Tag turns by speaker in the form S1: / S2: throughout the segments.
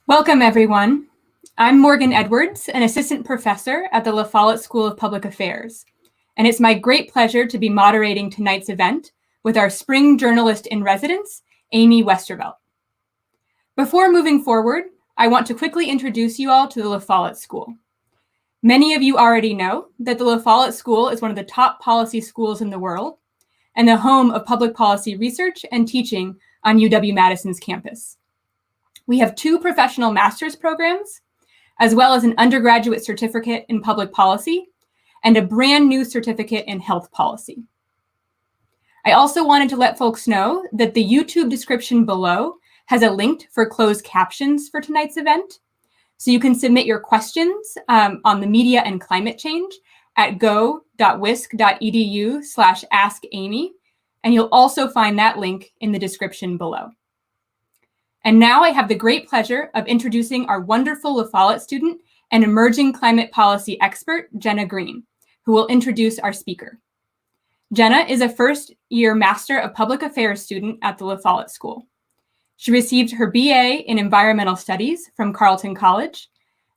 S1: Welcome, everyone. I'm Morgan Edwards, an assistant professor at the La Follette School of Public Affairs, and it's my great pleasure to be moderating tonight's event with our spring journalist in residence, Amy Westervelt. Before moving forward, I want to quickly introduce you all to the La Follette School. Many of you already know that the La Follette School is one of the top policy schools in the world and the home of public policy research and teaching on UW-Madison's campus. We have 2 professional master's programs, as well as an undergraduate certificate in public policy and a brand new certificate in health policy. I also wanted to let folks know that the YouTube description below has a link for closed captions for tonight's event. So you can submit your questions on the media and climate change at go.wisc.edu/askamy, and you'll also find that link in the description below. And now I have the great pleasure of introducing our wonderful La Follette student and emerging climate policy expert, Jenna Green, who will introduce our speaker. Jenna is a first-year Master of Public Affairs student at the La Follette School. She received her BA in Environmental Studies from Carleton College,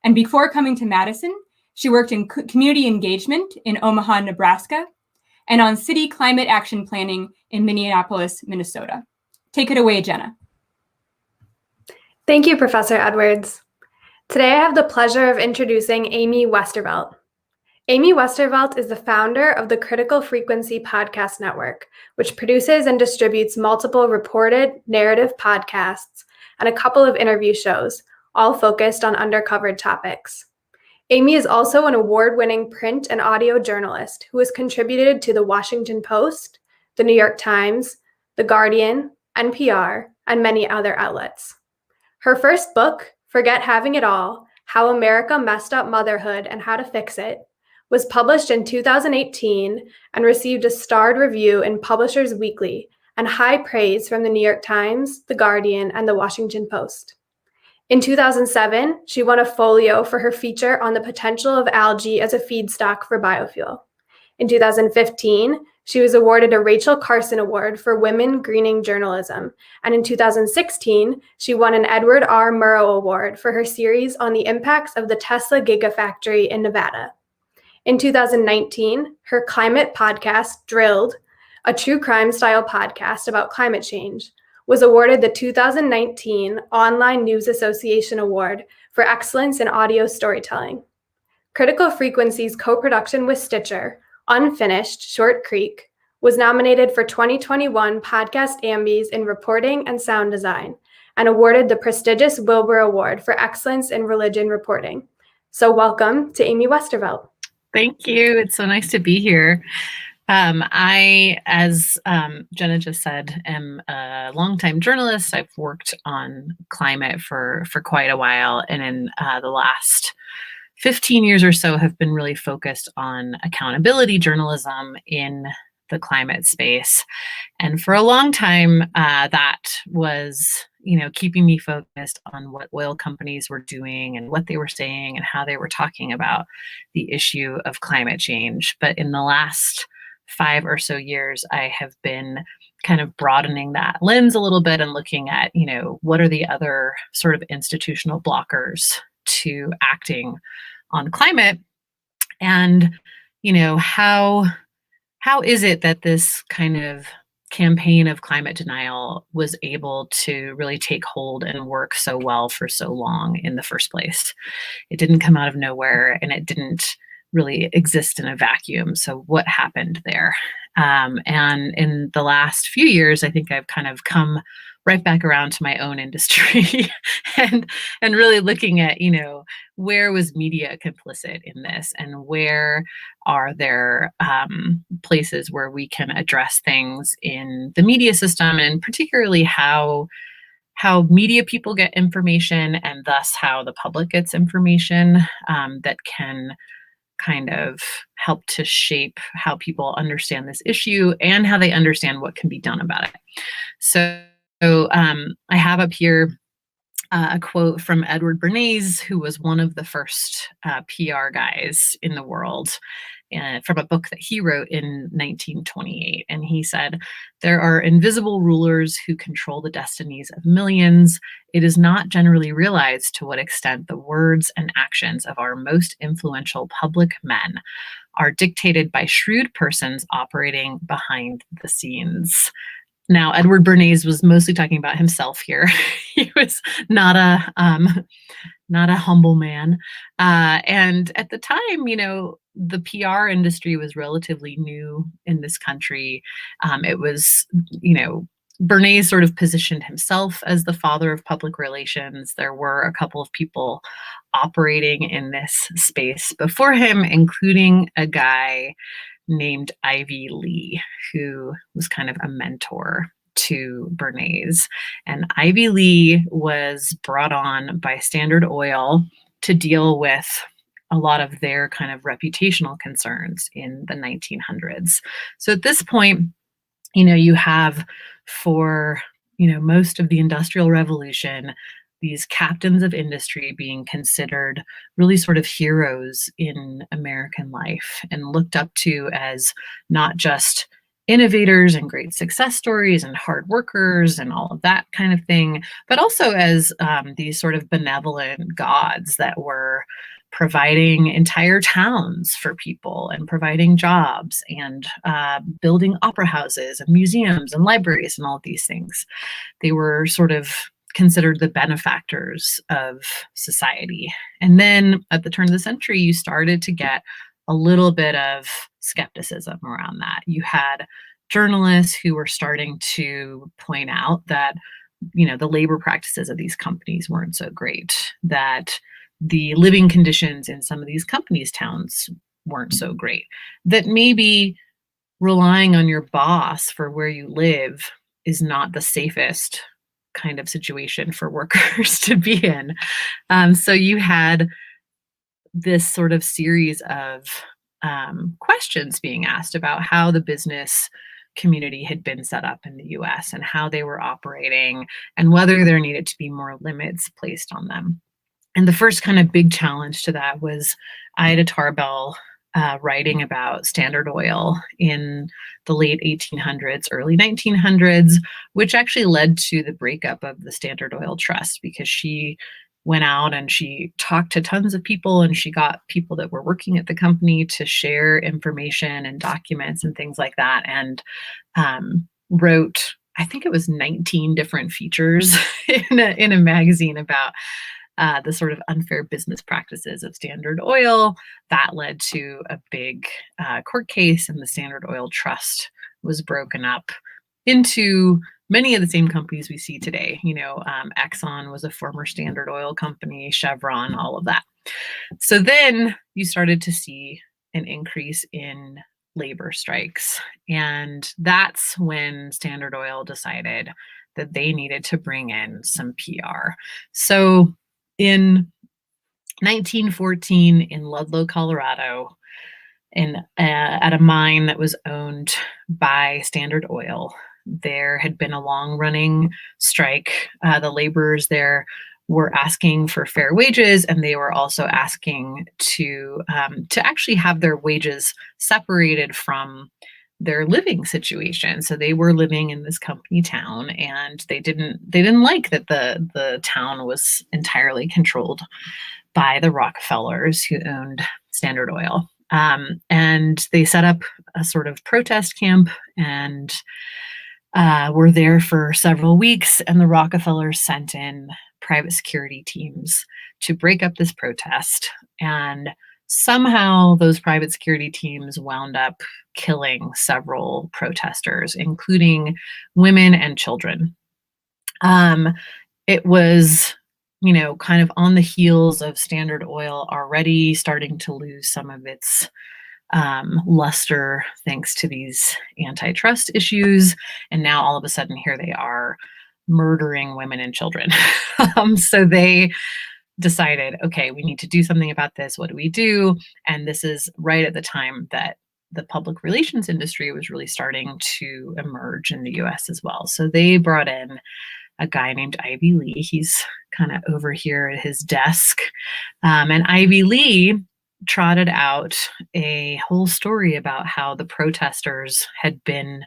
S1: and before coming to Madison, she worked in community engagement in Omaha, Nebraska, and on city climate action planning in Minneapolis, Minnesota. Take it away, Jenna.
S2: Thank you, Professor Edwards. Today I have the pleasure of introducing Amy Westervelt. Amy Westervelt is the founder of the Critical Frequency Podcast Network, which produces and distributes multiple reported narrative podcasts and a couple of interview shows, all focused on undercovered topics. Amy is also an award-winning print and audio journalist who has contributed to The Washington Post, The New York Times, The Guardian, NPR, and many other outlets. Her first book, Forget Having It All: How America Messed Up Motherhood and How to Fix It, was published in 2018 and received a starred review in Publishers Weekly and high praise from The New York Times, The Guardian, and The Washington Post. In 2007, she won a folio for her feature on the potential of algae as a feedstock for biofuel. In 2015, she was awarded a Rachel Carson Award for Women Greening Journalism, and in 2016, she won an Edward R. Murrow Award for her series on the impacts of the Tesla Gigafactory in Nevada. In 2019, her climate podcast, Drilled, a true crime-style podcast about climate change, was awarded the 2019 Online News Association Award for Excellence in Audio Storytelling. Critical Frequency's co-production with Stitcher, Unfinished, Short Creek, was nominated for 2021 Podcast Ambies in Reporting and Sound Design and awarded the prestigious Wilbur Award for Excellence in Religion Reporting. So welcome to Amy Westervelt.
S3: Thank you. It's so nice to be here. I, as Jenna just said, am a longtime journalist. I've worked on climate for quite a while, and in the last 15 years or so have been really focused on accountability journalism in the climate space. And for a long time, that was, keeping me focused on what oil companies were doing and what they were saying and how they were talking about the issue of climate change. But in the last 5 or so years, I have been kind of broadening that lens a little bit and looking at, what are the other sort of institutional blockers to acting on climate, and how is it that this kind of campaign of climate denial was able to really take hold and work so well for so long in the first place? It didn't come out of nowhere, and it didn't really exist in a vacuum. So what happened there? And in the last few years, I think I've kind of come right back around to my own industry and really looking at, where was media complicit in this, and where are there places where we can address things in the media system, and particularly how media people get information, and thus how the public gets information that can kind of help to shape how people understand this issue and how they understand what can be done about it. So I have up here a quote from Edward Bernays, who was one of the first PR guys in the world, from a book that he wrote in 1928. And he said, "There are invisible rulers who control the destinies of millions. It is not generally realized to what extent the words and actions of our most influential public men are dictated by shrewd persons operating behind the scenes." Now, Edward Bernays was mostly talking about himself here. He was not a humble man. And at the time, the PR industry was relatively new in this country. It was, Bernays sort of positioned himself as the father of public relations. There were a couple of people operating in this space before him, including a guy named Ivy Lee, who was kind of a mentor to Bernays. And Ivy Lee was brought on by Standard Oil to deal with a lot of their kind of reputational concerns in the 1900s. So at this point, you have for, most of the Industrial Revolution, these captains of industry being considered really sort of heroes in American life and looked up to as not just innovators and great success stories and hard workers and all of that kind of thing, but also as these sort of benevolent gods that were providing entire towns for people and providing jobs and building opera houses and museums and libraries and all of these things. They were sort of considered the benefactors of society. And then at the turn of the century, you started to get a little bit of skepticism around that. You had journalists who were starting to point out that, the labor practices of these companies weren't so great, that the living conditions in some of these companies' towns weren't so great, that maybe relying on your boss for where you live is not the safest kind of situation for workers to be in. So you had this sort of series of questions being asked about how the business community had been set up in the US and how they were operating and whether there needed to be more limits placed on them. And the first kind of big challenge to that was Ida Tarbell writing about Standard Oil in the late 1800s, early 1900s, which actually led to the breakup of the Standard Oil Trust, because she went out and she talked to tons of people and she got people that were working at the company to share information and documents and things like that, and wrote, I think it was 19 different features in a magazine about the sort of unfair business practices of Standard Oil. That led to a big court case, and the Standard Oil Trust was broken up into many of the same companies we see today. Exxon was a former Standard Oil company, Chevron, all of that. So then you started to see an increase in labor strikes. And that's when Standard Oil decided that they needed to bring in some PR. So in 1914 in Ludlow, Colorado, at a mine that was owned by Standard Oil, there had been a long-running strike. The laborers there were asking for fair wages, and they were also asking to actually have their wages separated from their living situation. So they were living in this company town, and they didn't like that the town was entirely controlled by the Rockefellers, who owned Standard Oil. And they set up a sort of protest camp and were there for several weeks. And the Rockefellers sent in private security teams to break up this protest. And somehow those private security teams wound up killing several protesters, including women and children. It was, kind of on the heels of Standard Oil already starting to lose some of its luster thanks to these antitrust issues. And now all of a sudden here they are murdering women and children. So they decided, okay, we need to do something about this. What do we do? And this is right at the time that the public relations industry was really starting to emerge in the US as well. So they brought in a guy named Ivy Lee. He's kind of over here at his desk. And Ivy Lee trotted out a whole story about how the protesters had been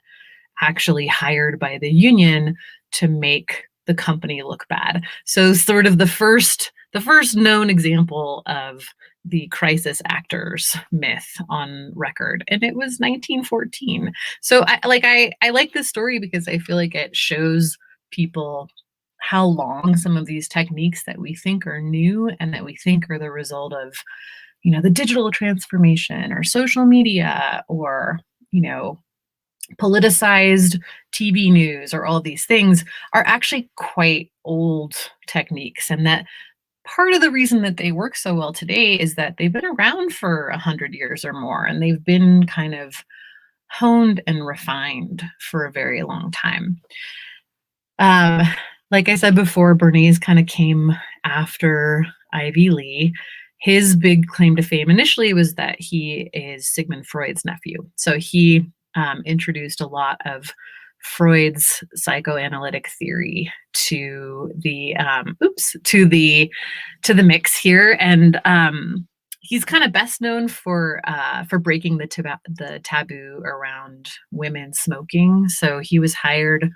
S3: actually hired by the union to make the company look bad. So sort of the first known example of the crisis actors myth on record, and it was 1914. So I like this story because I feel like it shows people how long some of these techniques that we think are new and that we think are the result of, the digital transformation or social media or, politicized TV news or all these things are actually quite old techniques. And that part of the reason that they work so well today is that they've been around for 100 years or more, and they've been kind of honed and refined for a very long time. Like I said before, Bernays kind of came after Ivy Lee. His big claim to fame initially was that he is Sigmund Freud's nephew. So he introduced a lot of Freud's psychoanalytic theory to the mix here, and he's kind of best known for breaking the taboo around women smoking. So he was hired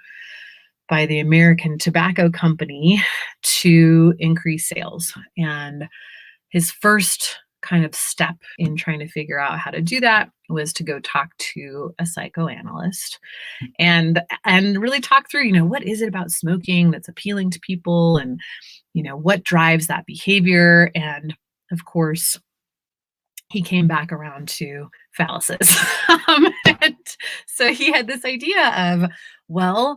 S3: by the American Tobacco Company to increase sales, and his first kind of step in trying to figure out how to do that was to go talk to a psychoanalyst and really talk through, what is it about smoking that's appealing to people, and, what drives that behavior. And of course, he came back around to phalluses. And so he had this idea of, well,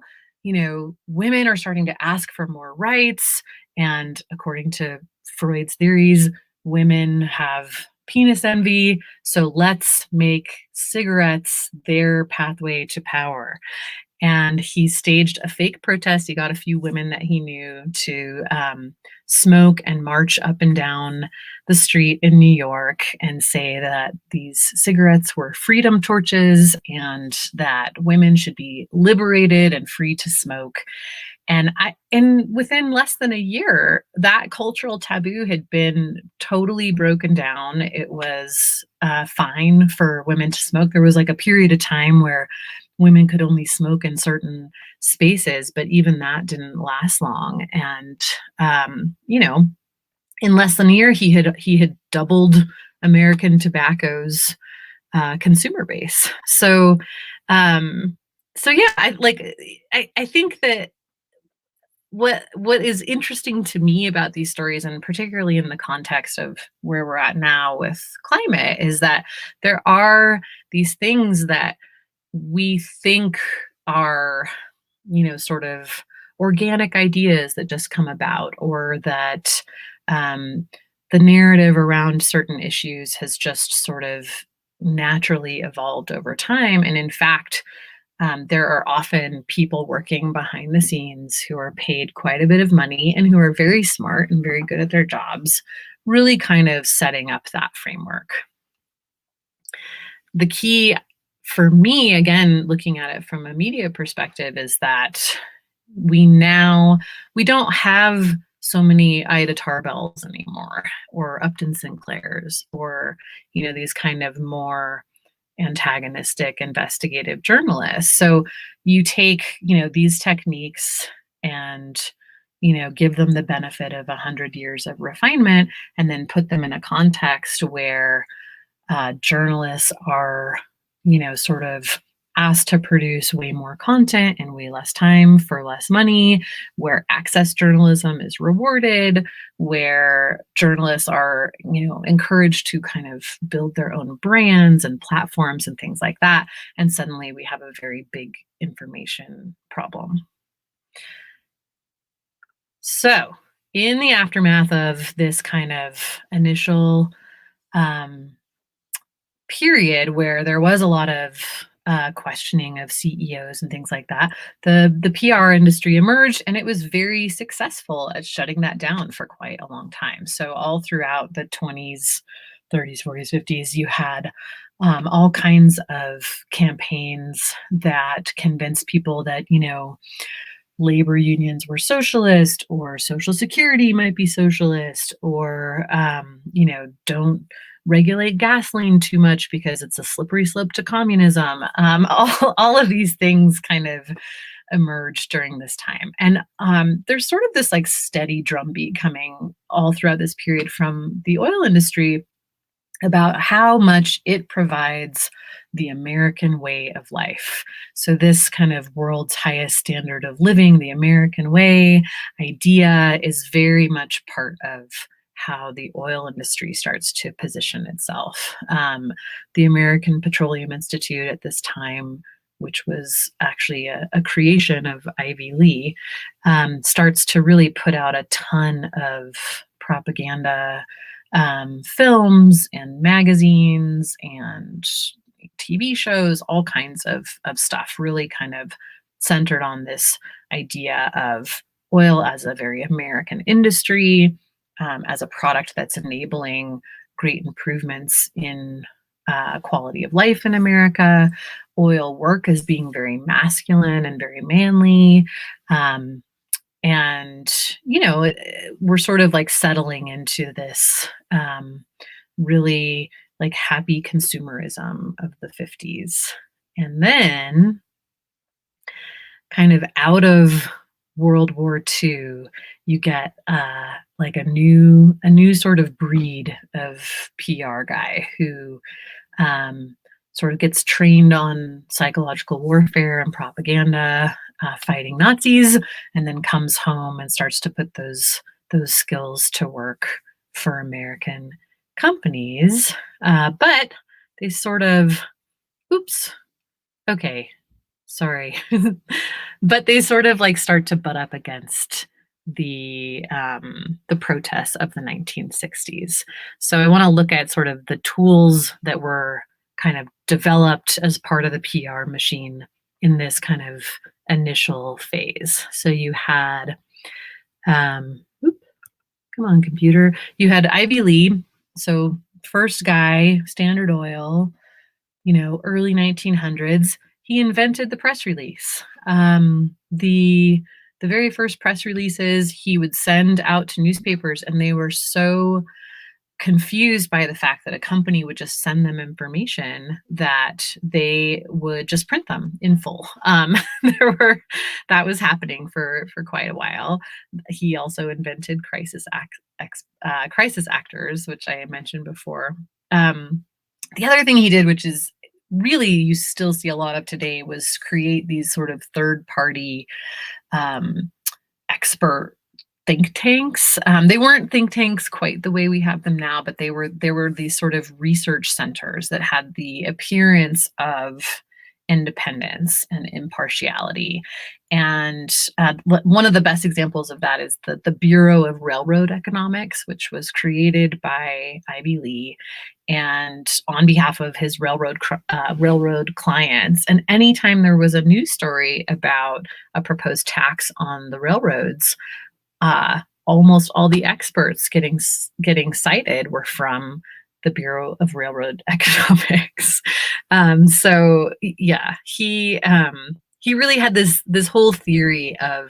S3: women are starting to ask for more rights. And according to Freud's theories, women have penis envy. So let's make cigarettes their pathway to power. And he staged a fake protest. He got a few women that he knew to smoke and march up and down the street in New York and say that these cigarettes were freedom torches and that women should be liberated and free to smoke. And within less than a year, that cultural taboo had been totally broken down. It was fine for women to smoke. There was like a period of time where women could only smoke in certain spaces, but even that didn't last long. And in less than a year, he had doubled American Tobacco's consumer base. So yeah, I think that what is interesting to me about these stories, and particularly in the context of where we're at now with climate, is that there are these things that we think are, sort of organic ideas that just come about, or that the narrative around certain issues has just sort of naturally evolved over time. And in fact, there are often people working behind the scenes who are paid quite a bit of money and who are very smart and very good at their jobs, really kind of setting up that framework. The key for me, again, looking at it from a media perspective, is that we don't have so many Ida Tarbells anymore, or Upton Sinclairs, or, these kind of more antagonistic investigative journalists. So you take, these techniques and, give them the benefit of 100 years of refinement, and then put them in a context where journalists are, sort of asked to produce way more content in way less time for less money, where access journalism is rewarded, where journalists are, encouraged to kind of build their own brands and platforms and things like that. And suddenly we have a very big information problem. So in the aftermath of this kind of initial period where there was a lot of questioning of CEOs and things like that, the PR industry emerged, and it was very successful at shutting that down for quite a long time. So all throughout the 20s, 30s, 40s, 50s, you had all kinds of campaigns that convinced people that, labor unions were socialist, or Social Security might be socialist, or, don't regulate gasoline too much because it's a slippery slope to communism. All of these things kind of emerged during this time. And there's sort of this like steady drumbeat coming all throughout this period from the oil industry about how much it provides the American way of life. So this kind of world's highest standard of living, the American way idea, is very much part of how the oil industry starts to position itself. The American Petroleum Institute at this time, which was actually a creation of Ivy Lee, starts to really put out a ton of propaganda, films and magazines and TV shows, all kinds of stuff, really kind of centered on this idea of oil as a very American industry, as a product that's enabling great improvements in quality of life in America. Oil work as being very masculine and very manly. And, we're sort of like settling into this really like happy consumerism of the 50s. And then kind of out of World War II, you get like a new sort of breed of PR guy who sort of gets trained on psychological warfare and propaganda, fighting Nazis, and then comes home and starts to put those skills to work for American companies. But they sort of, sorry. But they sort of like start to butt up against the protests of the 1960s. So I want to look at sort of the tools that were kind of developed as part of the PR machine in this kind of initial phase. So you had, come on, computer. You had Ivy Lee. So first guy, Standard Oil, early 1900s. He invented the press release. The very first press releases he would send out to newspapers, and they were so confused by the fact that a company would just send them information that they would just print them in full. That was happening for quite a while. He also invented crisis actors, which I mentioned before. The other thing he did, which is really you still see a lot of today, was create these sort of third-party expert think tanks. They weren't think tanks quite the way we have them now, but they were these sort of research centers that had the appearance of independence and impartiality. And one of the best examples of that is the Bureau of Railroad Economics, which was created by Ivy Lee and on behalf of his railroad clients. And anytime there was a news story about a proposed tax on the railroads, almost all the experts getting cited were from the Bureau of Railroad Economics. So yeah, he really had this whole theory of,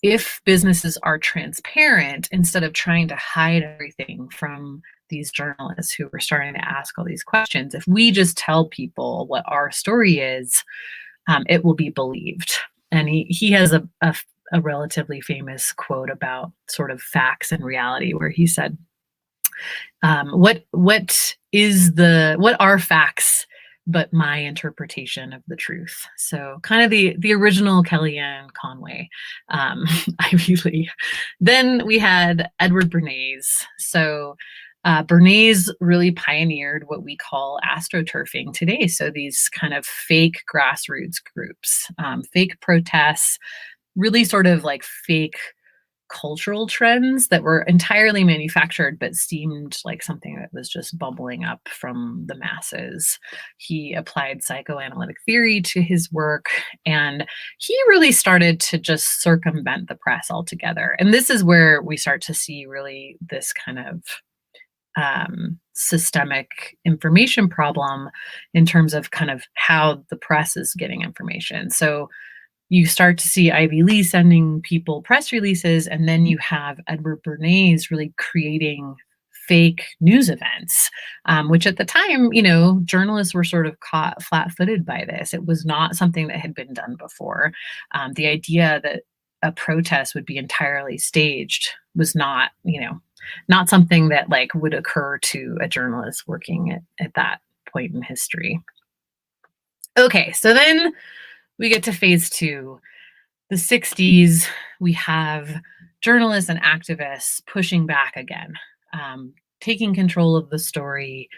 S3: if businesses are transparent, instead of trying to hide everything from these journalists who were starting to ask all these questions, if we just tell people what our story is, it will be believed. And he has a relatively famous quote about sort of facts and reality, where he said, what are facts but my interpretation of the truth? So kind of the original Kellyanne Conway, Ivy Lee. Then we had Edward Bernays. So Bernays really pioneered what we call astroturfing today. So these kind of fake grassroots groups, fake protests, really sort of like fake cultural trends that were entirely manufactured but seemed like something that was just bubbling up from the masses. He applied psychoanalytic theory to his work, and he really started to just circumvent the press altogether. And this is where we start to see really this kind of systemic information problem in terms of kind of how the press is getting information. So you start to see Ivy Lee sending people press releases, and then you have Edward Bernays really creating fake news events, which at the time, journalists were sort of caught flat-footed by this. It was not something that had been done before. The idea that a protest would be entirely staged was not something that like would occur to a journalist working at that point in history. Okay, so then we get to phase two. The 60s, we have journalists and activists pushing back again, taking control of the story,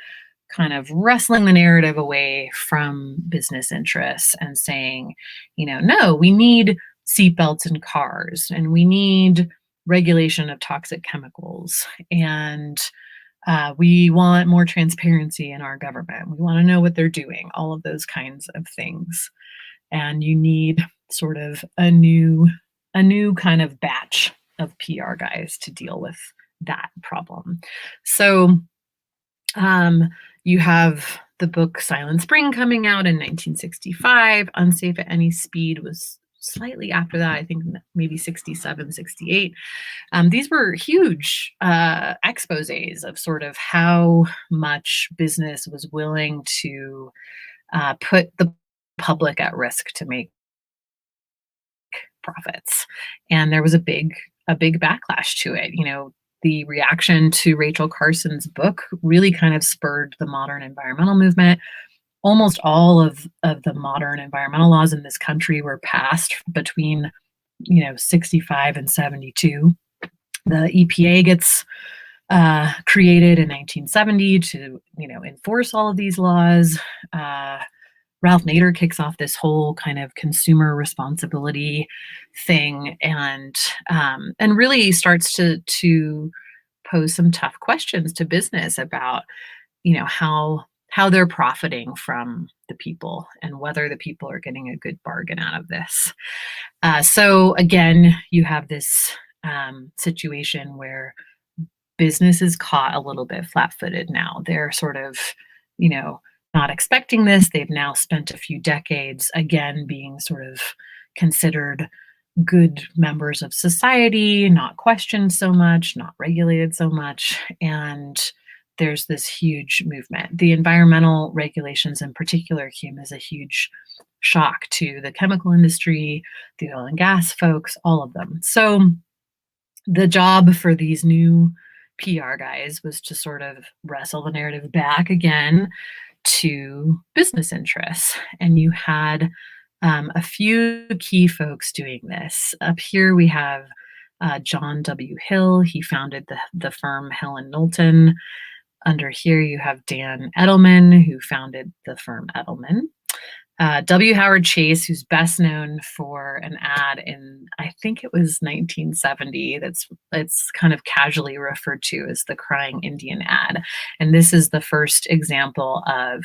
S3: kind of wrestling the narrative away from business interests and saying, no, we need seatbelts in cars, and we need regulation of toxic chemicals, and we want more transparency in our government. We want to know what they're doing, all of those kinds of things. And you need sort of a new kind of batch of PR guys to deal with that problem. So you have the book Silent Spring coming out in 1965. Unsafe at Any Speed was slightly after that, I think maybe 67, 68. These were huge exposés of sort of how much business was willing to put the public at risk to make profits. And there was a big backlash to it. The reaction to Rachel Carson's book really kind of spurred the modern environmental movement. Almost all of the modern environmental laws in this country were passed between 65 and 72. The EPA gets created in 1970 to enforce all of these laws. Ralph Nader kicks off this whole kind of consumer responsibility thing, and really starts to pose some tough questions to business about how they're profiting from the people and whether the people are getting a good bargain out of this. So again, you have this situation where business is caught a little bit flat-footed now. They're sort of, not expecting this. They've now spent a few decades, again, being sort of considered good members of society, not questioned so much, not regulated so much. And there's this huge movement. The environmental regulations in particular came as a huge shock to the chemical industry, the oil and gas folks, all of them. So the job for these new PR guys was to sort of wrestle the narrative back again to business interests. And you had a few key folks doing this. Up here we have John W. Hill. He founded the firm Hill and Knowlton. Under here you have Dan Edelman, who founded the firm Edelman. W. Howard Chase, who's best known for an ad in, I think it was 1970, it's kind of casually referred to as the Crying Indian ad. And this is the first example of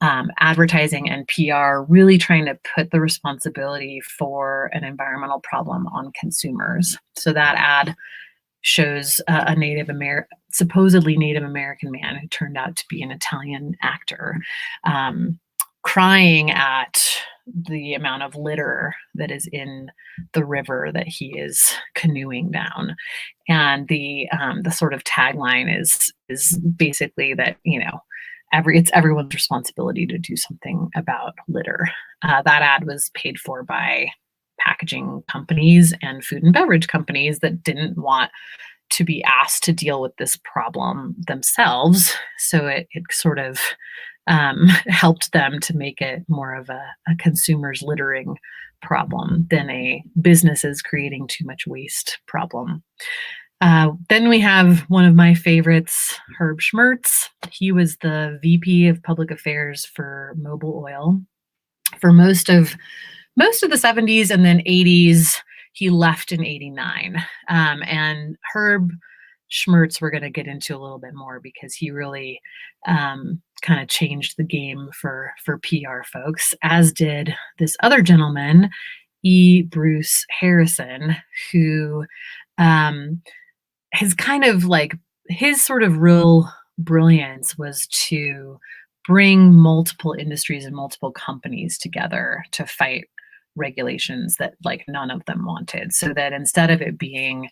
S3: advertising and PR really trying to put the responsibility for an environmental problem on consumers. So that ad shows a supposedly Native American man who turned out to be an Italian actor, crying at the amount of litter that is in the river that he is canoeing down. And the sort of tagline is basically that, it's everyone's responsibility to do something about litter. That ad was paid for by packaging companies and food and beverage companies that didn't want to be asked to deal with this problem themselves. So it sort of helped them to make it more of a consumer's littering problem than a businesses creating too much waste problem. Then we have one of my favorites, Herb Schmertz. He was the VP of Public Affairs for Mobil Oil for most of the 70s, and then 80s. He left in 89. And Herb Schmertz we're going to get into a little bit more because he really kind of changed the game for PR folks, as did this other gentleman, E. Bruce Harrison, who has kind of like his sort of real brilliance was to bring multiple industries and multiple companies together to fight regulations that like none of them wanted. So that instead of it being,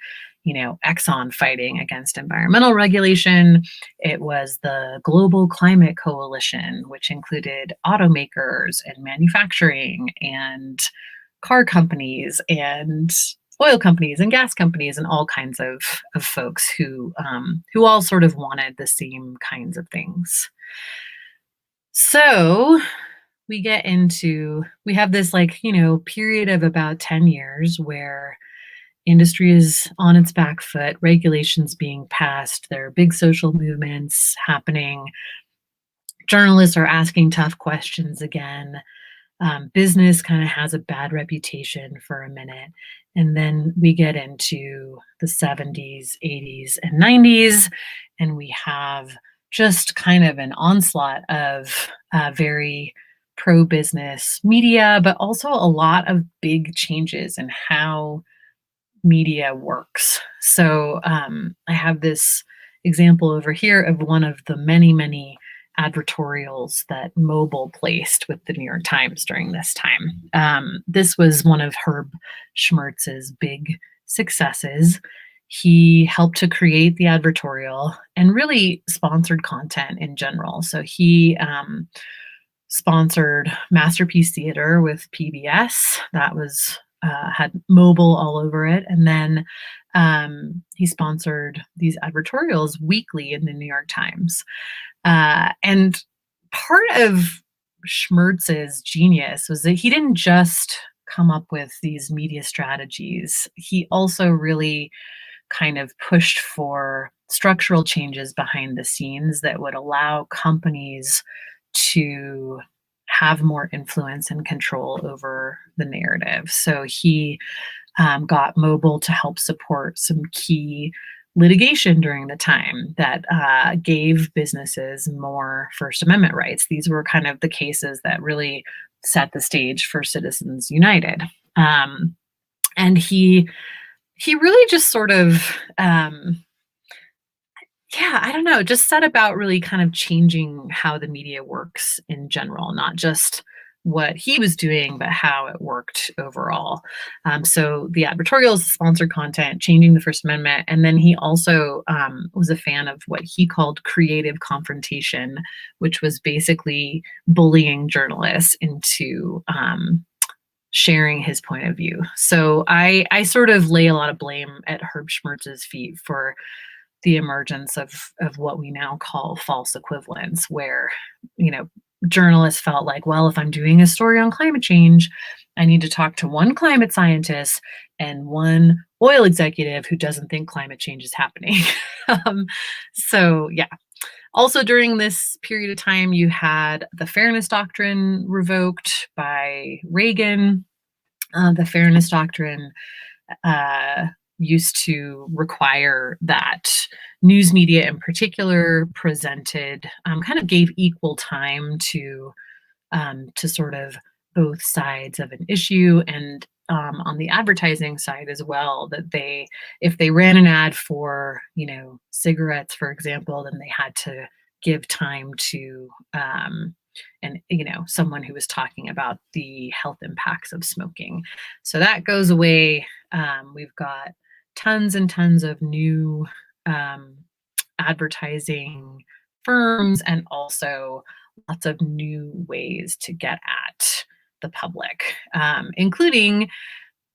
S3: Exxon fighting against environmental regulation, it was the Global Climate Coalition, which included automakers and manufacturing and car companies and oil companies and gas companies and all kinds of folks who all sort of wanted the same kinds of things. So we have this period of about 10 years where industry is on its back foot, regulations being passed, there are big social movements happening, journalists are asking tough questions again. Business kind of has a bad reputation for a minute. And then we get into the 70s, 80s, and 90s, and we have just kind of an onslaught of very pro-business media, but also a lot of big changes in how media works. So I have this example over here of one of the many, many advertorials that Mobil placed with the New York Times during this time. This was one of Herb Schmertz's big successes. He helped to create the advertorial and really sponsored content in general. So he sponsored Masterpiece Theater with PBS. That was had Mobil all over it. And then he sponsored these advertorials weekly in the New York Times. And part of Schmertz's genius was that he didn't just come up with these media strategies. He also really kind of pushed for structural changes behind the scenes that would allow companies to have more influence and control over the narrative. So he got Mobil to help support some key litigation during the time that gave businesses more First Amendment rights. These were kind of the cases that really set the stage for Citizens United. And he really just sort of, I don't know, just set about really kind of changing how the media works in general, not just what he was doing, but how it worked overall. So the advertorials, the sponsored content, changing the First Amendment. And then he also was a fan of what he called creative confrontation, which was basically bullying journalists into sharing his point of view. So I sort of lay a lot of blame at Herb Schmertz's feet for the emergence of what we now call false equivalence, where, journalists felt like, well, if I'm doing a story on climate change, I need to talk to one climate scientist and one oil executive who doesn't think climate change is happening. Also during this period of time, you had the Fairness Doctrine revoked by Reagan. The Fairness Doctrine used to require that news media in particular presented, kind of gave equal time to sort of both sides of an issue, and on the advertising side as well, that if they ran an ad for, cigarettes, for example, then they had to give time to someone who was talking about the health impacts of smoking. So that goes away. We've got tons and tons of new advertising firms, and also lots of new ways to get at the public, including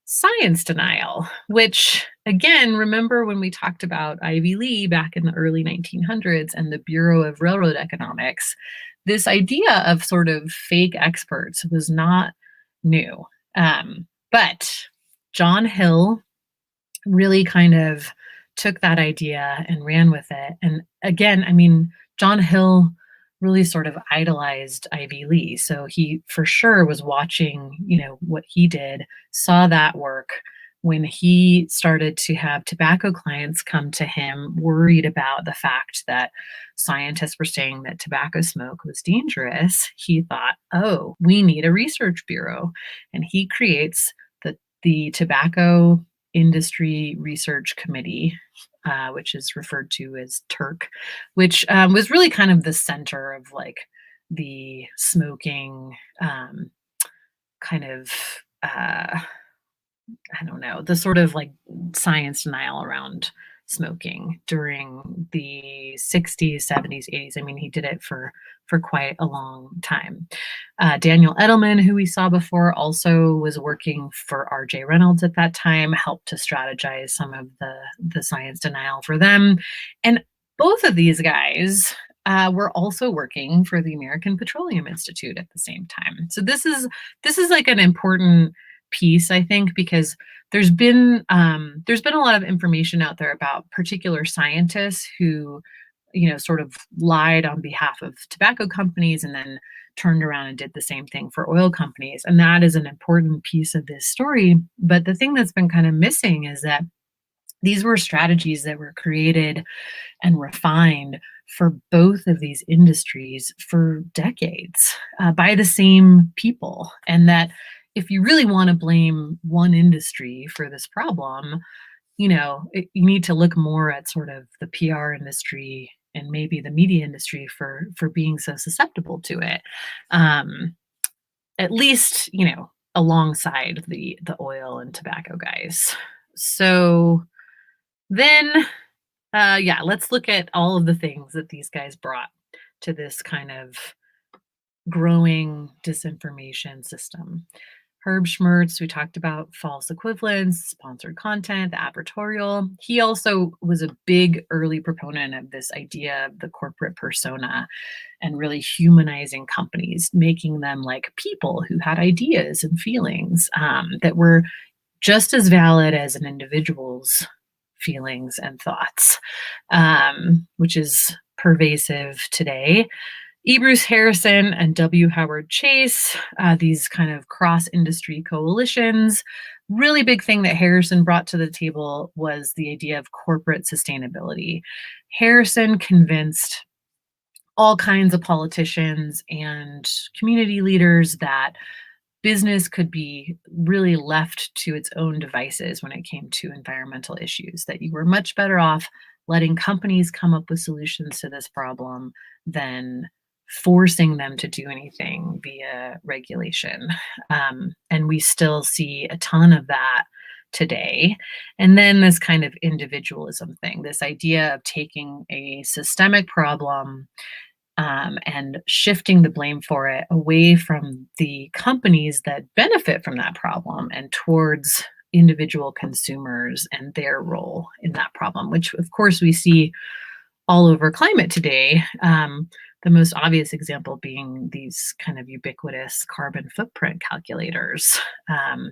S3: science denial, which, again, remember when we talked about Ivy Lee back in the early 1900s and the Bureau of Railroad Economics, this idea of sort of fake experts was not new. But John Hill really kind of took that idea and ran with it. And again, John Hill really sort of idolized Ivy Lee. So he for sure was watching, what he did, saw that work. When he started to have tobacco clients come to him worried about the fact that scientists were saying that tobacco smoke was dangerous, he thought, oh, we need a research bureau. And he creates the Tobacco Industry Research Committee, which is referred to as TURC, which was really kind of the center of like the smoking kind of I don't know, the sort of like science denial around smoking during the 60s, 70s, 80s. I mean, he did it for quite a long time. Daniel Edelman, who we saw before, also was working for R.J. Reynolds at that time, helped to strategize some of the science denial for them. And both of these guys were also working for the American Petroleum Institute at the same time. So this is like an important piece, I think, because there's been a lot of information out there about particular scientists who, sort of lied on behalf of tobacco companies and then turned around and did the same thing for oil companies. And that is an important piece of this story. But the thing that's been kind of missing is that these were strategies that were created and refined for both of these industries for decades by the same people. And that if you really want to blame one industry for this problem, you need to look more at sort of the PR industry and maybe the media industry for being so susceptible to it. At least, alongside the oil and tobacco guys. So then, let's look at all of the things that these guys brought to this kind of growing disinformation system. Herb Schmertz, we talked about false equivalence, sponsored content, the advertorial. He also was a big early proponent of this idea of the corporate persona and really humanizing companies, making them like people who had ideas and feelings that were just as valid as an individual's feelings and thoughts, which is pervasive today. E. Bruce Harrison and W. Howard Chase, these kind of cross-industry coalitions. Really big thing that Harrison brought to the table was the idea of corporate sustainability. Harrison convinced all kinds of politicians and community leaders that business could be really left to its own devices when it came to environmental issues, that you were much better off letting companies come up with solutions to this problem than forcing them to do anything via regulation. And we still see a ton of that today. And then this kind of individualism thing, this idea of taking a systemic problem and shifting the blame for it away from the companies that benefit from that problem and towards individual consumers and their role in that problem, which of course we see all over climate today. The most obvious example being these kind of ubiquitous carbon footprint calculators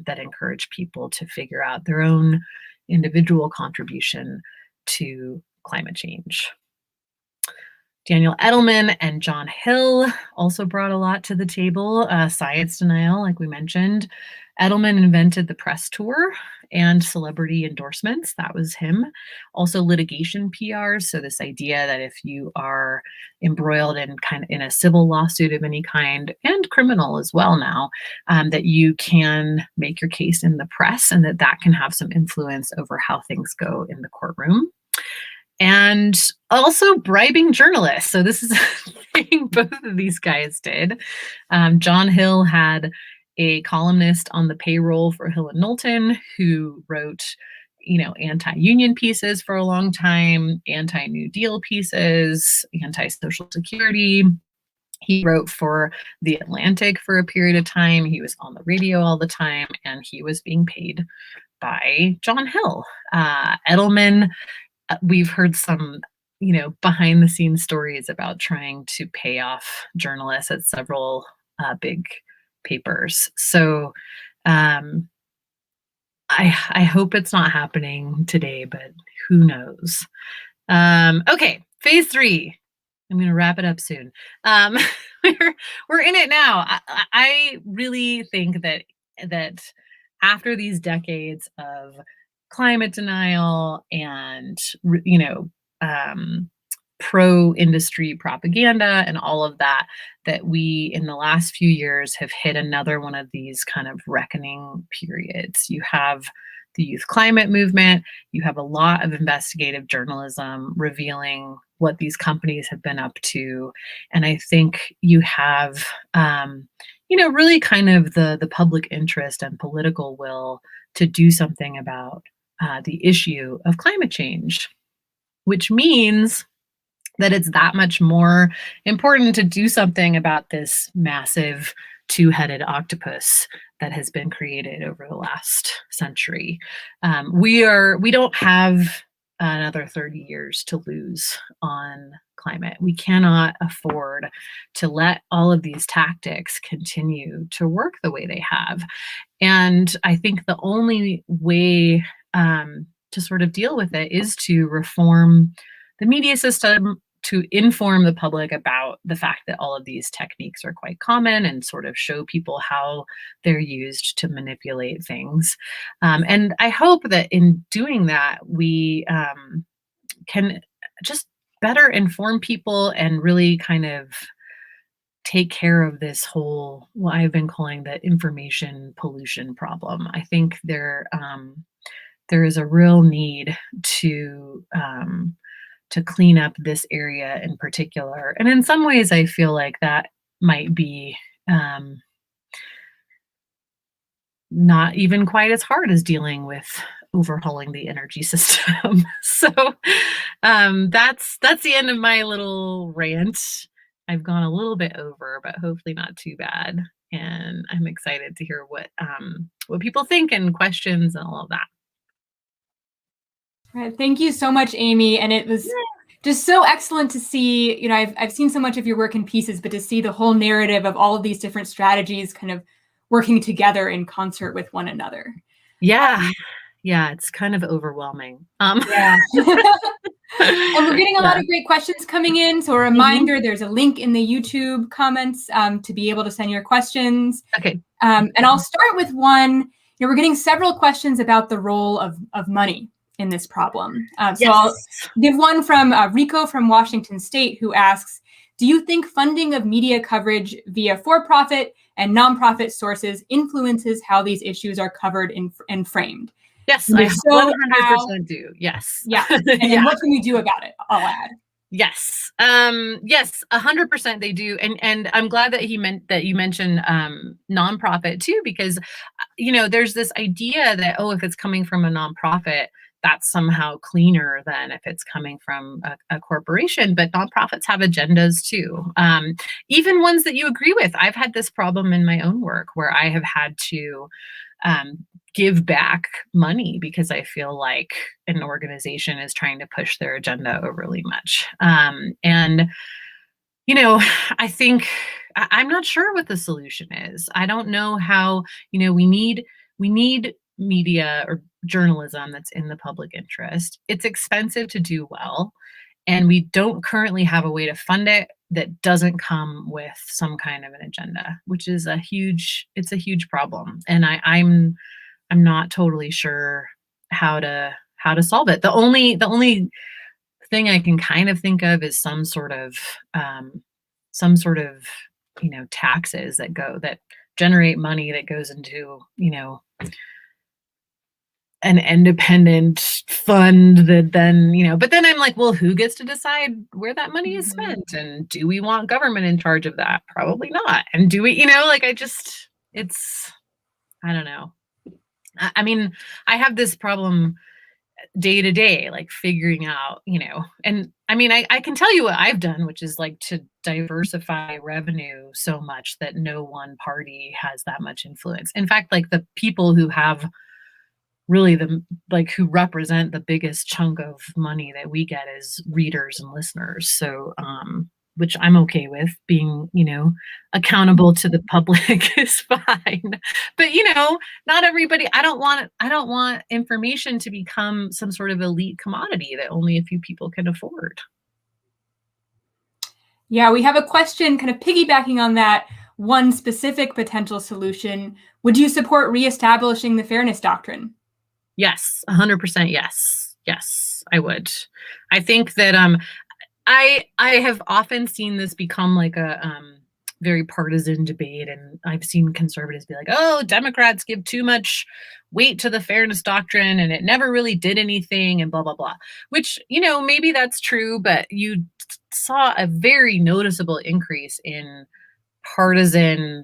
S3: that encourage people to figure out their own individual contribution to climate change. Daniel Edelman and John Hill also brought a lot to the table. Science denial, like we mentioned. Edelman invented the press tour and celebrity endorsements. That was him. Also litigation PRs. So this idea that if you are embroiled in a civil lawsuit of any kind, and criminal as well now, that you can make your case in the press and that can have some influence over how things go in the courtroom. And also bribing journalists. So this is a thing both of these guys did. John Hill had a columnist on the payroll for Hill and Knowlton who wrote, anti-union pieces for a long time, anti-New Deal pieces, anti-Social Security. He wrote for The Atlantic for a period of time. He was on the radio all the time, and he was being paid by John Hill. Edelman, we've heard some, behind the scenes stories about trying to pay off journalists at several big papers. So I hope it's not happening today, but who knows? Okay, phase 3. I'm going to wrap it up soon. We're in it now. I really think that after these decades of climate denial and pro-industry propaganda and all of that we in the last few years have hit another one of these kind of reckoning periods. You have the youth climate movement, you have a lot of investigative journalism revealing what these companies have been up to, and I think you have really kind of the public interest and political will to do something about the issue of climate change, which means that it's that much more important to do something about this massive two-headed octopus that has been created over the last century. We don't have another 30 years to lose on climate. We cannot afford to let all of these tactics continue to work the way they have. And I think the only way to sort of deal with it is to reform the media system, to inform the public about the fact that all of these techniques are quite common and sort of show people how they're used to manipulate things. And I hope that in doing that, we can just better inform people and really kind of take care of this whole, what I've been calling the information pollution problem. I think there is a real need to clean up this area in particular. And in some ways, I feel like that might be not even quite as hard as dealing with overhauling the energy system. So that's the end of my little rant. I've gone a little bit over, but hopefully not too bad. And I'm excited to hear what people think and questions and all of that.
S1: Right. Thank you so much, Amy. And it was just so excellent to see, I've seen so much of your work in pieces, but to see the whole narrative of all of these different strategies kind of working together in concert with one another.
S3: Yeah. Yeah, it's kind of overwhelming.
S1: Yeah. And we're getting a lot of great questions coming in. So a reminder, there's a link in the YouTube comments to be able to send your questions.
S3: Okay.
S1: And I'll start with one. We're getting several questions about the role of money in this problem. So I'll give one from Rico from Washington State, who asks, do you think funding of media coverage via for-profit and nonprofit sources influences how these issues are covered and framed?
S3: Yes, I 100% do. Yes.
S1: Yeah. And what can we do about it? I'll add.
S3: Yes. Yes, 100% they do. And I'm glad that you mentioned nonprofit too, because there's this idea that, if it's coming from a nonprofit, that's somehow cleaner than if it's coming from a corporation. But nonprofits have agendas too, even ones that you agree with. I've had this problem in my own work where I have had to give back money because I feel like an organization is trying to push their agenda overly much. And I think I'm not sure what the solution is. I don't know how, we need media or journalism that's in the public interest. It's expensive to do well, and we don't currently have a way to fund it that doesn't come with some kind of an agenda, which is a huge problem. And I'm not totally sure how to solve it. The only thing I can kind of think of is some sort of taxes that generate money that goes into an independent fund that then, but then I'm like, well, who gets to decide where that money is spent? And do we want government in charge of that? Probably not. And do we, I don't know. I mean, I have this problem day to day, like figuring out, and I mean, I can tell you what I've done, which is like to diversify revenue so much that no one party has that much influence. In fact, like the people who have really who represent the biggest chunk of money that we get is readers and listeners. So, which I'm okay with being, accountable to the public is fine. But, not everybody, I don't want information to become some sort of elite commodity that only a few people can afford.
S1: Yeah, we have a question kind of piggybacking on that one specific potential solution. Would you support reestablishing the fairness doctrine?
S3: Yes, 100%. Yes. Yes, I would. I think that I have often seen this become like a very partisan debate, and I've seen conservatives be like, "Oh, Democrats give too much weight to the fairness doctrine, and it never really did anything," and blah blah blah. Which maybe that's true, but you saw a very noticeable increase in partisan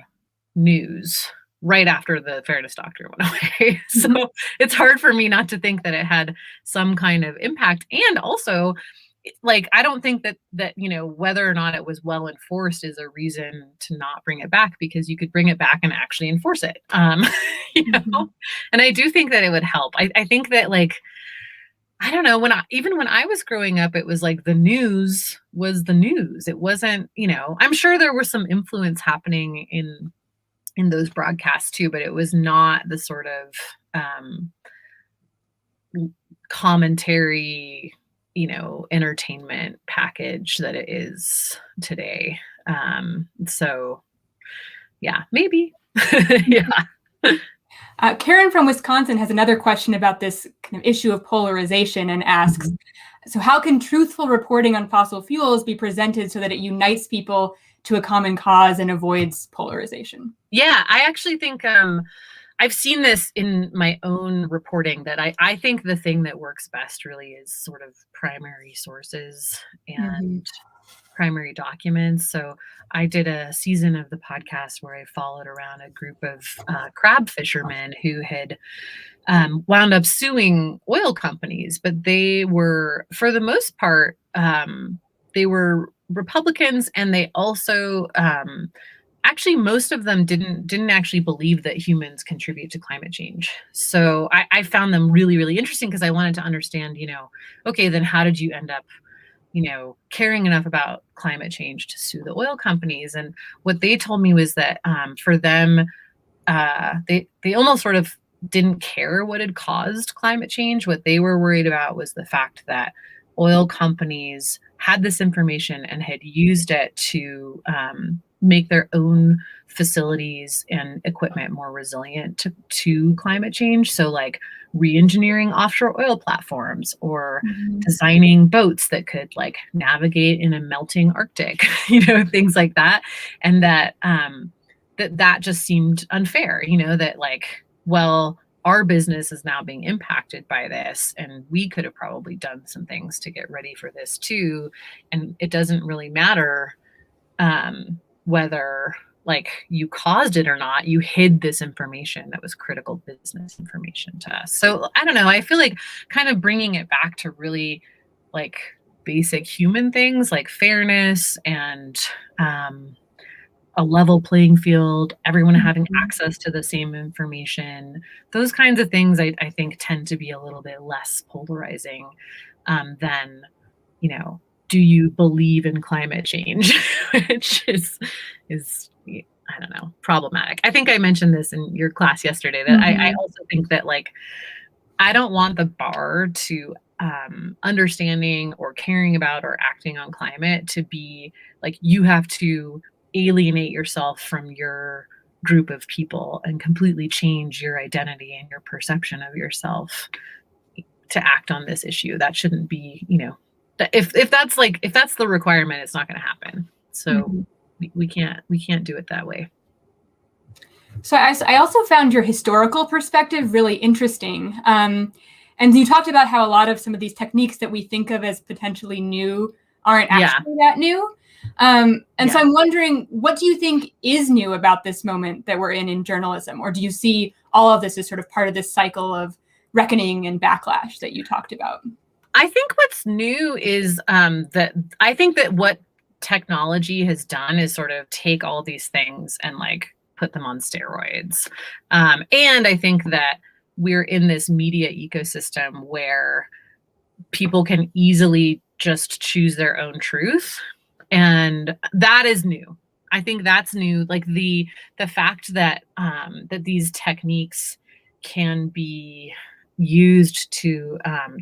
S3: news right after the fairness doctrine went away. So it's hard for me not to think that it had some kind of impact. And also, like, I don't think that whether or not it was well enforced is a reason to not bring it back, because you could bring it back and actually enforce it. And I do think that it would help. I think that, like, I don't know, when I was growing up, it was like the news was the news. It wasn't, I'm sure there was some influence happening in those broadcasts too, but it was not the sort of commentary, entertainment package that it is today. So yeah, maybe. Yeah.
S1: Karen from Wisconsin has another question about this kind of issue of polarization and asks, so how can truthful reporting on fossil fuels be presented so that it unites people to a common cause and avoids polarization?
S3: Yeah, I actually think I've seen this in my own reporting, that I think the thing that works best really is sort of primary sources and primary documents. So I did a season of the podcast where I followed around a group of crab fishermen who had wound up suing oil companies, but they were, for the most part, they were Republicans, and they also actually, most of them didn't actually believe that humans contribute to climate change. So I found them really, really interesting, because I wanted to understand, okay, then how did you end up, caring enough about climate change to sue the oil companies? And what they told me was that for them, they almost sort of didn't care what had caused climate change. What they were worried about was the fact that oil companies had this information and had used it to make their own facilities and equipment more resilient to climate change. So, like, re-engineering offshore oil platforms, or designing boats that could, like, navigate in a melting Arctic, things like that. And that that just seemed unfair, that, like, well, our business is now being impacted by this, and we could have probably done some things to get ready for this too. And it doesn't really matter whether, like, you caused it or not. You hid this information that was critical business information to us. So I don't know. I feel like kind of bringing it back to really, like, basic human things like fairness and a level playing field, everyone having access to the same information. Those kinds of things I think tend to be a little bit less polarizing than, do you believe in climate change, which is I don't know, problematic. I think I mentioned this in your class yesterday, that I also think that, like, I don't want the bar to understanding or caring about or acting on climate to be like, you have to alienate yourself from your group of people and completely change your identity and your perception of yourself to act on this issue. That shouldn't be, if that's the requirement, it's not going to happen. So we can't do it that way.
S1: So I also found your historical perspective really interesting. And you talked about how a lot of some of these techniques that we think of as potentially new aren't actually that new. So I'm wondering, what do you think is new about this moment that we're in journalism? Or do you see all of this as sort of part of this cycle of reckoning and backlash that you talked about?
S3: I think what's new is that I think that what technology has done is sort of take all these things and, like, put them on steroids. And I think that we're in this media ecosystem where people can easily just choose their own truth. And that is new. I think that's new. Like, the fact that that these techniques can be used to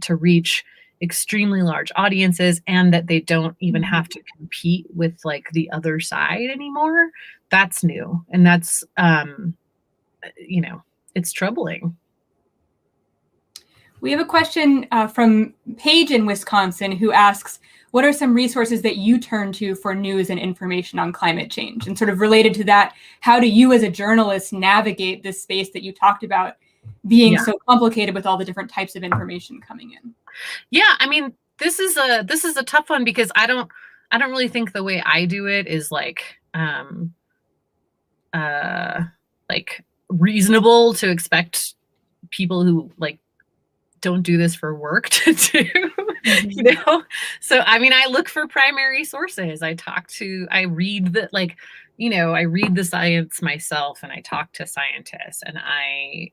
S3: reach extremely large audiences, and that they don't even have to compete with, like, the other side anymore. That's new. And that's, it's troubling.
S1: We have a question from Paige in Wisconsin, who asks, what are some resources that you turn to for news and information on climate change? And sort of related to that, how do you as a journalist navigate this space that you talked about being so complicated with all the different types of information coming in?
S3: Yeah, I mean, this is a tough one, because I don't really think the way I do it is, like, like reasonable to expect people who like don't do this for work to do, you know? So, I mean, I look for primary sources. I read I read the science myself, and I talk to scientists, and I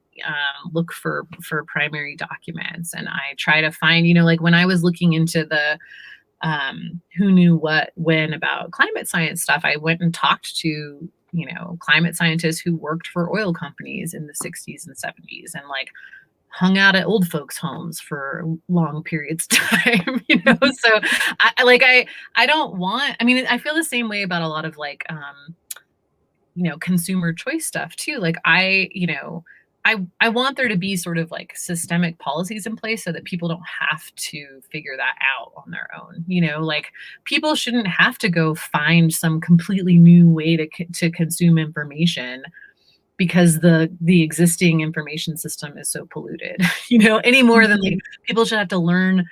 S3: look for primary documents, and I try to find, like when I was looking into the who knew what when about climate science stuff, I went and talked to, climate scientists who worked for oil companies in the 60s and 70s, and like hung out at old folks' homes for long periods of time, So I don't want, I mean, I feel the same way about a lot of like, consumer choice stuff too. Like I want there to be sort of like systemic policies in place so that people don't have to figure that out on their own. Like people shouldn't have to go find some completely new way to consume information because the existing information system is so polluted, any more than like people should have to learn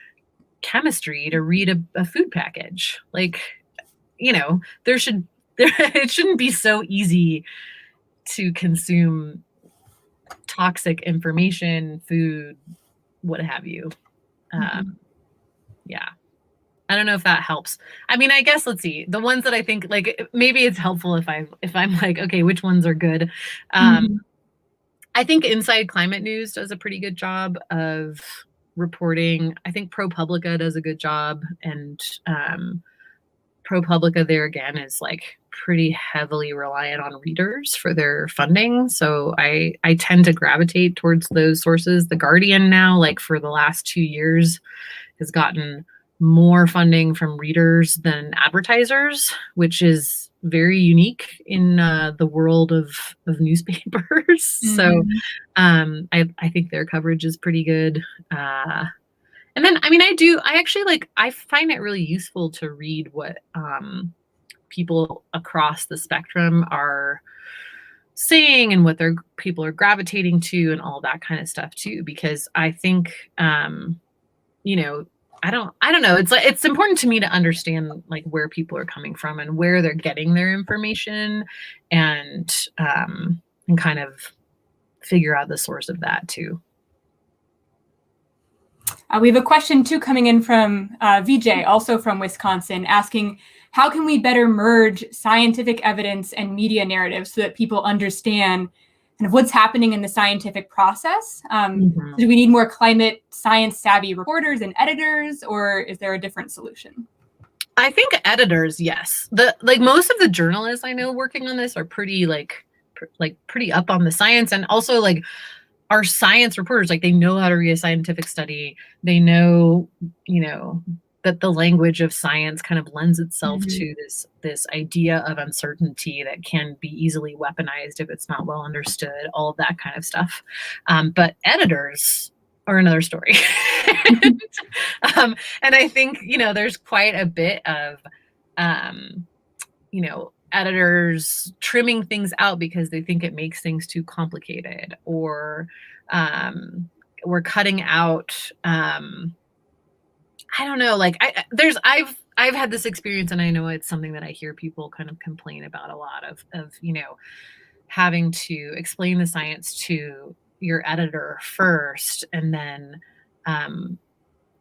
S3: chemistry to read a food package. Like, it shouldn't be so easy to consume toxic information, food, what have you. Yeah. I don't know if that helps. I mean, I guess, let's see, the ones that I think like maybe it's helpful if I'm like, okay, which ones are good? I think Inside Climate News does a pretty good job of reporting. I think ProPublica does a good job, and ProPublica there again is like pretty heavily reliant on readers for their funding. So I tend to gravitate towards those sources. The Guardian now, like for the last 2 years, has gotten more funding from readers than advertisers, which is very unique in the world of newspapers. So I think their coverage is pretty good. And then, I mean, I find it really useful to read what people across the spectrum are saying and what people are gravitating to and all that kind of stuff too, because I think, I don't know. It's like, it's important to me to understand like where people are coming from and where they're getting their information, and kind of figure out the source of that too.
S1: We have a question too coming in from VJ, also from Wisconsin, asking, how can we better merge scientific evidence and media narratives so that people understand kind of what's happening in the scientific process? Do we need more climate science savvy reporters and editors, or is there a different solution?
S3: I think editors, yes. Most of the journalists I know working on this are pretty pretty up on the science, and also like are science reporters. Like they know how to read a scientific study. They know, that the language of science kind of lends itself to this idea of uncertainty that can be easily weaponized if it's not well understood, all of that kind of stuff. But editors are another story. And I think, there's quite a bit of, editors trimming things out because they think it makes things too complicated, or we're cutting out, I don't know, like I've had this experience, and I know it's something that I hear people kind of complain about a lot of having to explain the science to your editor first, and then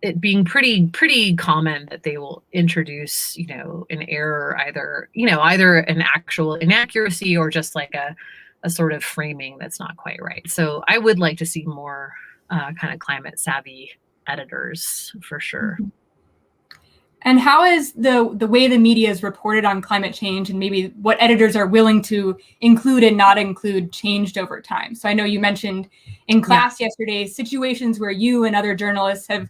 S3: it being pretty common that they will introduce, an error, either an actual inaccuracy or just like a sort of framing that's not quite right. So I would like to see more kind of climate savvy editors for sure.
S1: And how is the way the media is reported on climate change, and maybe what editors are willing to include and not include, changed over time? So I know you mentioned in class yesterday situations where you and other journalists have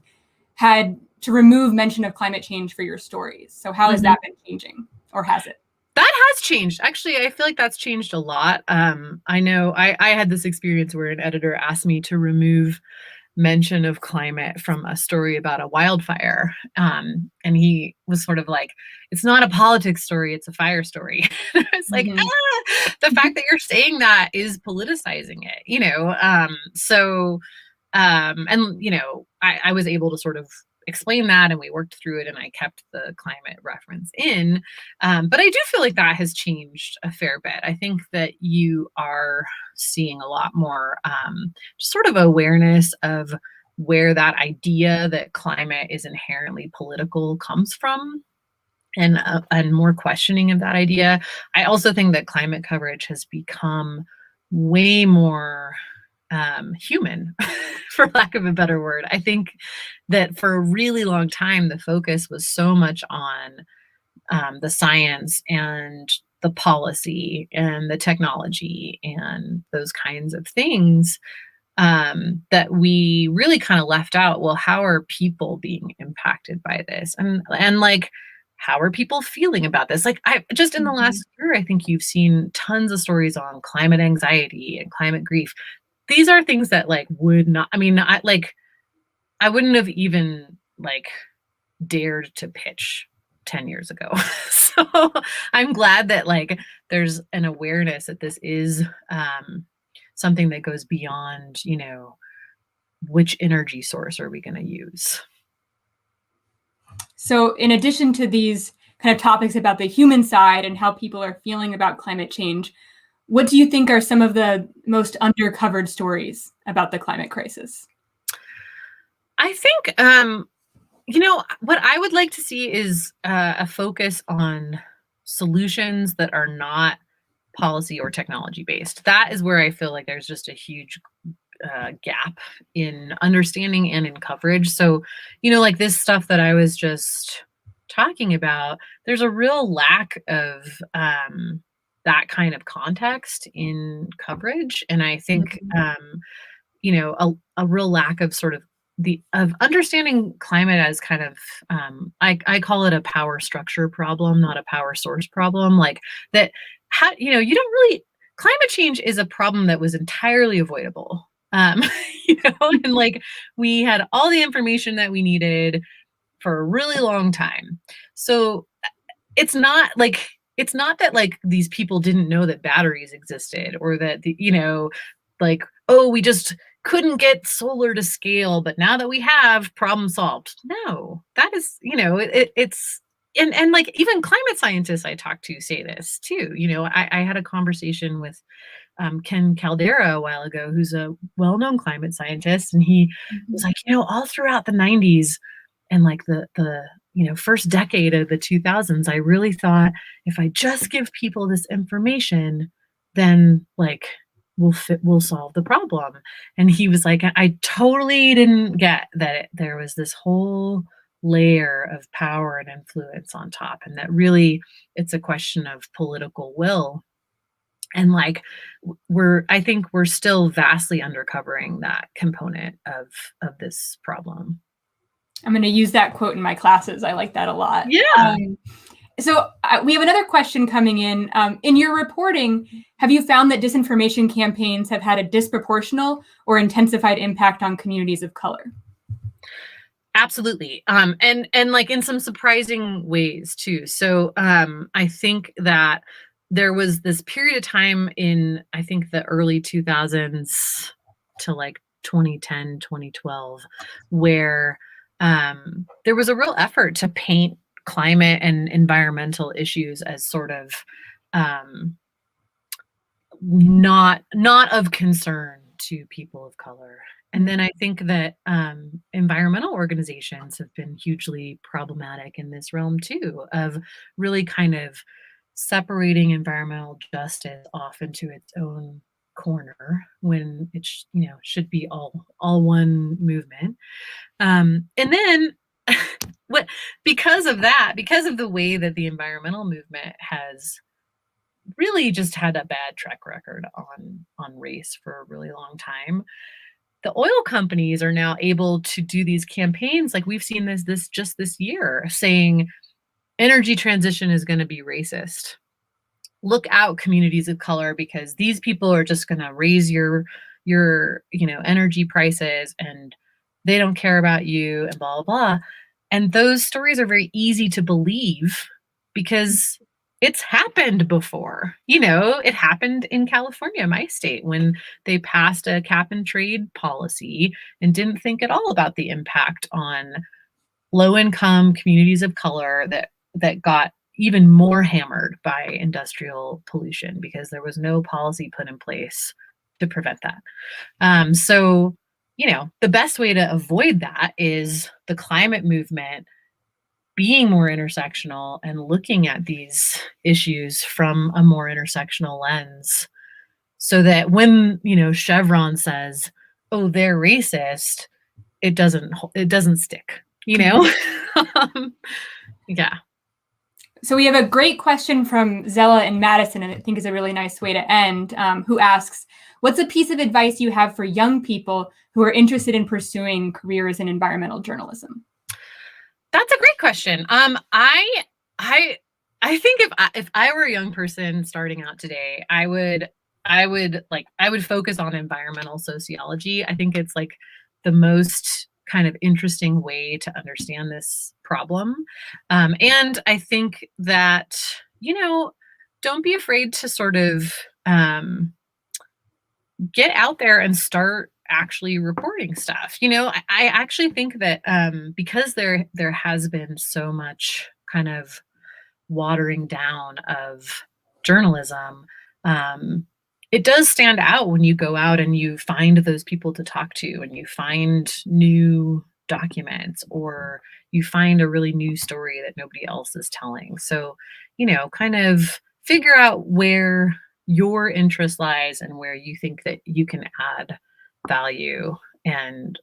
S1: had to remove mention of climate change for your stories. So how has that been changing, or has it?
S3: That has changed. Actually, I feel like that's changed a lot. I know I had this experience where an editor asked me to remove mention of climate from a story about a wildfire. And he was sort of like, it's not a politics story, it's a fire story. I was like, the fact that you're saying that is politicizing it, So, and, I was able to sort of explained that and we worked through it and I kept the climate reference in. But I do feel like that has changed a fair bit. I think that you are seeing a lot more just sort of awareness of where that idea that climate is inherently political comes from, and more questioning of that idea. I also think that climate coverage has become way more human, for lack of a better word. I think that for a really long time, the focus was so much on the science and the policy and the technology and those kinds of things, that we really kind of left out, well, how are people being impacted by this? And like, how are people feeling about this? Like, I just in the last year, I think you've seen tons of stories on climate anxiety and climate grief. These are things that like would not, I mean, I wouldn't have even like dared to pitch 10 years ago. So I'm glad that like there's an awareness that this is something that goes beyond, you know, which energy source are we going to use?
S1: So in addition to these kind of topics about the human side and how people are feeling about climate change, what do you think are some of the most undercovered stories about the climate crisis?
S3: I think, you know, what I would like to see is a focus on solutions that are not policy or technology based. That is where I feel like there's just a huge gap in understanding and in coverage. So, you know, like this stuff that I was just talking about, there's a real lack of that kind of context in coverage. And I think, you know, a real lack of sort of of understanding climate as kind of, I call it a power structure problem, not a power source problem. Like that, how, you know, you don't really, climate change is a problem that was entirely avoidable. You know, and like we had all the information that we needed for a really long time. So it's not that like these people didn't know that batteries existed, or that you know, like, oh, we just couldn't get solar to scale, but now that we have, problem solved. No, that is, you know, it's and like even climate scientists I talk to say this too. You know, I had a conversation with Ken Caldera a while ago, who's a well-known climate scientist, and he was like, you know, all throughout the 90s and like the you know, first decade of the 2000s, I really thought if I just give people this information, then like we'll solve the problem. And he was like, I totally didn't get that there was this whole layer of power and influence on top, and that really it's a question of political will. And like I think we're still vastly undercovering that component of this problem.
S1: I'm going to use that quote in my classes. I like that a lot.
S3: Yeah.
S1: So we have another question coming in. In your reporting, have you found that disinformation campaigns have had a disproportional or intensified impact on communities of color?
S3: Absolutely. And like in some surprising ways too. So I think that there was this period of time in, I think, the early 2000s to like 2010, 2012, where there was a real effort to paint climate and environmental issues as sort of not of concern to people of color. And then I think that environmental organizations have been hugely problematic in this realm too, of really kind of separating environmental justice off into its own corner when it should be all one movement. And then because of the way that the environmental movement has really just had a bad track record on race for a really long time, the oil companies are now able to do these campaigns, like we've seen this just this year, saying energy transition is going to be racist. Look out, communities of color, because these people are just going to raise your energy prices, and they don't care about you, and blah, blah, blah. And those stories are very easy to believe because it's happened before. You know, it happened in California, my state, when they passed a cap and trade policy and didn't think at all about the impact on low-income communities of color that got even more hammered by industrial pollution because there was no policy put in place to prevent that. So, the best way to avoid that is the climate movement being more intersectional and looking at these issues from a more intersectional lens, so that when, Chevron says, oh, they're racist, it doesn't stick, Yeah.
S1: So we have a great question from Zella in Madison, and I think is a really nice way to end, who asks, what's a piece of advice you have for young people who are interested in pursuing careers in environmental journalism?
S3: That's a great question. I think if I were a young person starting out today, I would focus on environmental sociology. I think it's like the most kind of interesting way to understand this problem. And I think that, don't be afraid to sort of get out there and start actually reporting stuff. I actually think that because there has been so much kind of watering down of journalism, it does stand out when you go out and you find those people to talk to and you find new documents or you find a really new story that nobody else is telling. So, kind of figure out where your interest lies and where you think that you can add value and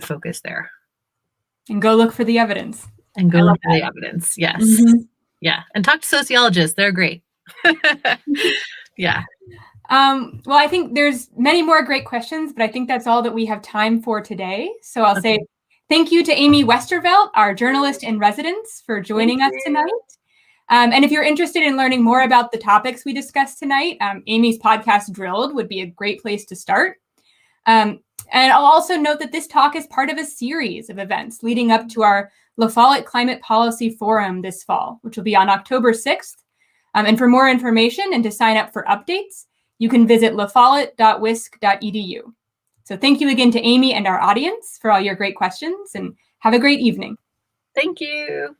S3: focus there.
S1: And go look for the evidence.
S3: And go look for the evidence. Yes. Mm-hmm. Yeah. And talk to sociologists. They're great. Yeah.
S1: Well, I think there's many more great questions, but I think that's all that we have time for today. So I'll say thank you to Amy Westervelt, our journalist in residence, for joining us tonight. And if you're interested in learning more about the topics we discussed tonight, Amy's podcast Drilled would be a great place to start. And I'll also note that this talk is part of a series of events leading up to our La Follette Climate Policy Forum this fall, which will be on October 6th. And for more information and to sign up for updates, you can visit lafollette.wisc.edu. So thank you again to Amy and our audience for all your great questions, and have a great evening.
S3: Thank you.